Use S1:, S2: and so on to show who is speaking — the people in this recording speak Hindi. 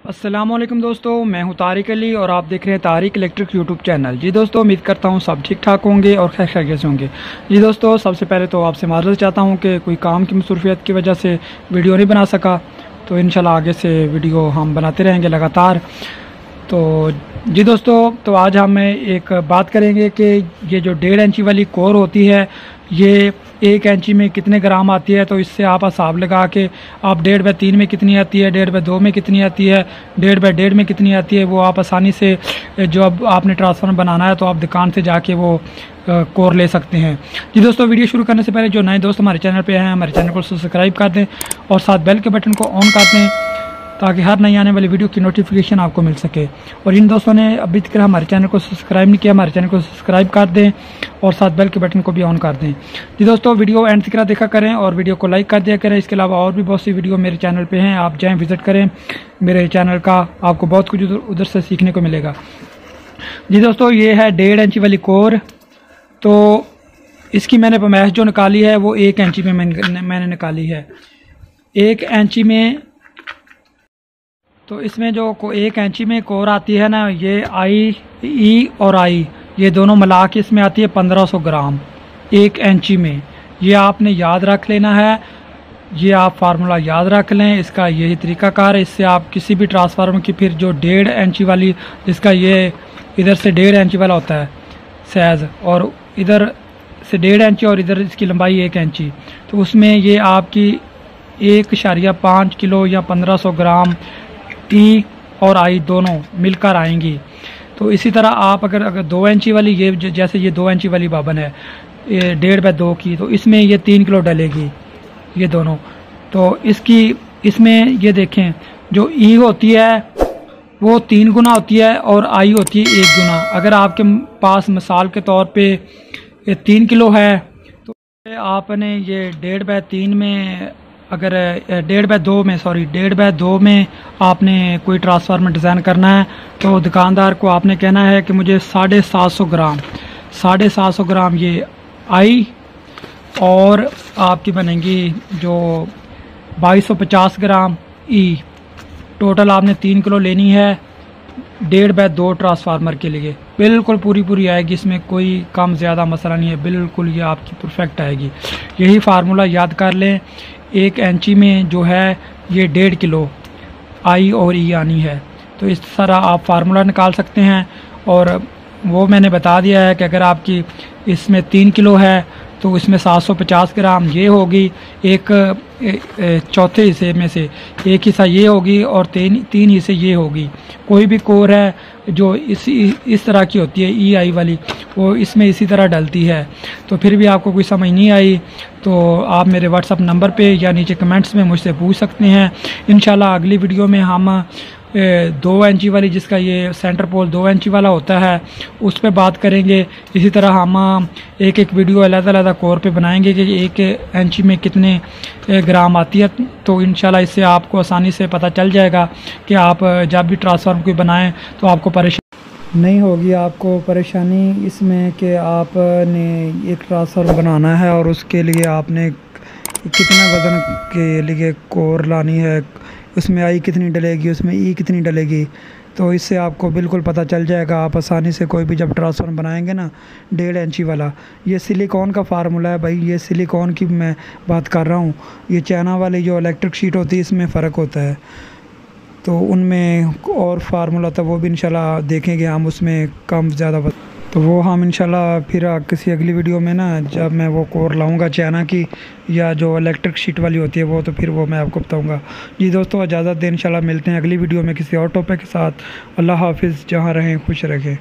S1: अस्सलामुअलैकुम दोस्तों, मैं हूं तारिक अली और आप देख रहे हैं तारिक इलेक्ट्रिक यूट्यूब चैनल। जी दोस्तों, उम्मीद करता हूं सब ठीक ठाक होंगे और खैर खैरियत से होंगे। जी दोस्तों, सबसे पहले तो आपसे माजरत चाहता हूं कि कोई काम की मसरूफियत की वजह से वीडियो नहीं बना सका, तो इंशाल्लाह आगे से वीडियो हम बनाते रहेंगे लगातार। तो जी दोस्तों, तो आज हम एक बात करेंगे कि ये जो 1.5 इंची वाली कोर होती है, ये 1 इंची में कितने ग्राम आती है। तो इससे आप हिसाब लगा के आप 1.5/3 में कितनी आती है, 1.5/2 में कितनी आती है, 1.5/1.5 में कितनी आती है, वो आप आसानी से जो अब आपने ट्रांसफार्मर बनाना है तो आप दुकान से जाके वो कोर ले सकते हैं। जी दोस्तों, वीडियो शुरू करने से पहले जो नए दोस्त हमारे चैनल पे हैं, हमारे चैनल को सब्सक्राइब कर दें और साथ बेल के बटन को ऑन कर दें ताकि हर नई आने वाली वीडियो की नोटिफिकेशन आपको मिल सके। और जिन दोस्तों ने अभी तक हमारे चैनल को सब्सक्राइब नहीं किया, हमारे चैनल को सब्सक्राइब कर दें और साथ बेल के बटन को भी ऑन कर दें। जी दोस्तों, वीडियो एंड तक देखा करें और वीडियो को लाइक कर दिया करें। इसके अलावा और भी बहुत सी वीडियो मेरे चैनल पे हैं, आप जाएँ विज़िट करें मेरे चैनल का, आपको बहुत कुछ उधर से सीखने को मिलेगा। जी दोस्तों, ये है 1.5 इंची वाली कोर। तो इसकी मैंने पैमाइश जो निकाली है वो 1 इंची में मैंने निकाली है। 1 इंची में, तो इसमें जो 1 इंची में कोर आती है ना, ये ई और आई ये दोनों मिला के इसमें आती है 1500 ग्राम 1 इंची में। ये आपने याद रख लेना है, ये आप फार्मूला याद रख लें, इसका यही तरीकाकार है। इससे आप किसी भी ट्रांसफार्मर की फिर जो 1.5 इंची वाली, जिसका ये इधर से 1.5 इंची वाला होता है साइज़, और इधर से 1.5 इंची और इधर इसकी लंबाई 1 इंची, तो उसमें ये आपकी 1.5 किलो या 1500 ग्राम ई और आई दोनों मिलकर आएंगी। तो इसी तरह आप अगर 2 इंची वाली, ये जैसे ये 2 इंची वाली बाबन है, ये 1.5/2 की, तो इसमें ये 3 किलो डलेगी ये दोनों। तो इसमें ये देखें, जो ई होती है वो 3 गुना होती है और आई होती है 1 गुना। अगर आपके पास मिसाल के तौर पे ये 3 किलो है तो आपने ये 1.5/3 में, अगर 1.5/2 में आपने कोई ट्रांसफार्मर डिज़ाइन करना है तो दुकानदार को आपने कहना है कि मुझे 750 ग्राम ये आई और आपकी बनेंगी जो 2250 ग्राम ई। टोटल आपने 3 किलो लेनी है 1.5/2 ट्रांसफार्मर के लिए। बिल्कुल पूरी आएगी, इसमें कोई कम ज़्यादा मसला नहीं है, बिल्कुल ये आपकी परफेक्ट आएगी। यही फार्मूला याद कर लें। 1 इंची में जो है ये 1.5 किलो आई और ई आनी है। तो इस तरह आप फार्मूला निकाल सकते हैं। और वो मैंने बता दिया है कि अगर आपकी इसमें 3 किलो है तो इसमें 750 ग्राम ये होगी, एक चौथे हिस्से में से एक हिस्सा ये होगी और तीन हिस्से ये होगी। कोई भी कोर है जो इस तरह की होती है ई आई वाली, वो इसमें इसी तरह डलती है। तो फिर भी आपको कोई समझ नहीं आई तो आप मेरे व्हाट्सअप नंबर पे या नीचे कमेंट्स में मुझसे पूछ सकते हैं। इंशाल्लाह अगली वीडियो में हम 2 इंची वाली, जिसका ये सेंटर पोल 2 इंची वाला होता है, उस पर बात करेंगे। इसी तरह हम एक वीडियो अलग-अलग कोर पे बनाएंगे कि 1 इंची में कितने ग्राम आती है। तो इंशाल्लाह इससे आपको आसानी से पता चल जाएगा कि आप जब भी ट्रांसफार्मर कोई बनाएं तो आपको परेशानी नहीं होगी। आपको परेशानी इसमें कि आपने एक ट्रांसफार्मर बनाना है और उसके लिए आपने कितने वज़न के लिए कोर लानी है, उसमें आई कितनी डलेगी, उसमें ई कितनी डलेगी। तो इससे आपको बिल्कुल पता चल जाएगा। आप आसानी से कोई भी जब ट्रांसफार्मर बनाएंगे ना 1.5 इंची वाला, ये सिलिकॉन का फार्मूला है भाई, ये सिलिकॉन की मैं बात कर रहा हूँ। ये चाइना वाली जो इलेक्ट्रिक शीट होती है इसमें फ़र्क होता है, तो उनमें और फार्मूला होता है, वो भी इंशाल्लाह देखेंगे हम, उसमें कम ज़्यादा। तो वो हम इंशाल्लाह फिर किसी अगली वीडियो में ना, जब मैं वो कोर लाऊंगा चाइना की या जो इलेक्ट्रिक शीट वाली होती है वो, तो फिर वो मैं आपको बताऊंगा। जी दोस्तों, इजाज़त दें, इंशाल्लाह मिलते हैं अगली वीडियो में किसी और टॉपिक के साथ। अल्लाह हाफिज़, जहाँ रहें खुश रखें।